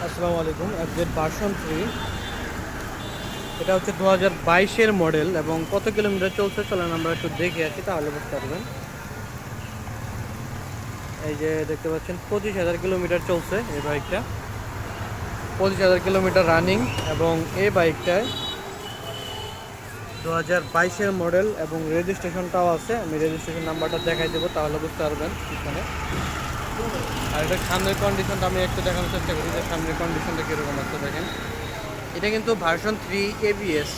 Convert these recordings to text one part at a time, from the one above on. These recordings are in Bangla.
আসসালামু আলাইকুম। এফজেড ভার্সন 3 এটা হচ্ছে 2022-এর মডেল এবং কত কিলোমিটার চলছে চলেন আমরা একটু দেখে আসি, তাহলে বুঝতে পারবেন। এই যে দেখতে পাচ্ছেন 25,000 কিলোমিটার চলছে এই বাইকটা, 25,000 কিলোমিটার রানিং। এবং এই বাইকটায় 2022-এর মডেল এবং রেজিস্ট্রেশনটাও আছে। আমি রেজিস্ট্রেশন নাম্বারটা দেখাই দেবো, তাহলে বুঝতে পারবেন পিছনে। আর এটা সামনের কন্ডিশনটা আমি একটু দেখানোর চেষ্টা করি যে সামনের কন্ডিশনটা কীরকম আছে। দেখেন, এটা কিন্তু ভার্সন 3 এবিএস।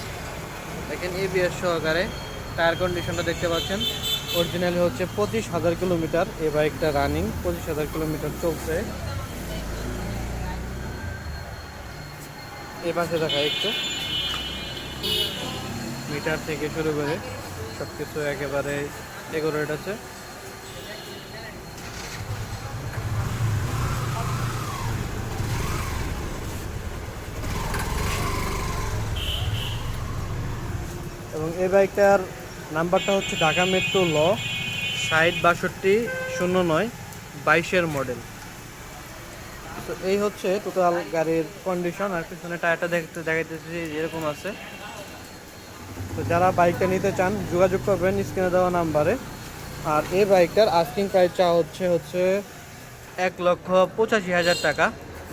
দেখেন এবিএস সহকারে টায়ার কন্ডিশনটা দেখতে পাচ্ছেন। অরিজিনালি হচ্ছে 25,000 কিলোমিটার এই বাইকটা রানিং, 25,000 কিলোমিটার চলছে। এই পাশে দেখা একটু মিটার থেকে শুরু করে সব কিছু একেবারে এগোরেট আছে। এবং এই বাইকটার নাম্বারটা হচ্ছে ঢাকা মেট্রো ল 606209 22-এর মডেল। তো এই হচ্ছে টোটাল গাড়ির কন্ডিশন। আর পিছনে টায়ারটা দেখাইতেছি এরকম আছে। তো যারা বাইকটা নিতে চান যোগাযোগ করবেন স্ক্রিনে দেওয়া নাম্বারে। আর এই বাইকটার আস্কিং প্রাইস চা হচ্ছে 1,85,000 টাকা।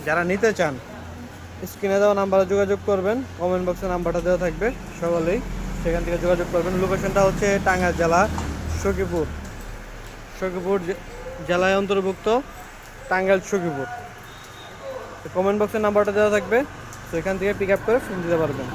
যারা নিতে চান স্ক্রিনে দেওয়া নাম্বারে যোগাযোগ করবেন, কমেন্ট বক্সে নাম্বারটা দেওয়া থাকবে, সকলেই সেখান থেকে যোগাযোগ করবেন। লোকেশনটা হচ্ছে টাঙ্গাইল জেলা সখীপুর জেলায় অন্তর্ভুক্ত টাঙ্গাইল সখীপুর। কমেন্ট বক্সে নাম্বারটা দেওয়া থাকবে, সেখান থেকে পিক আপ করে ফোন দিতে পারবেন।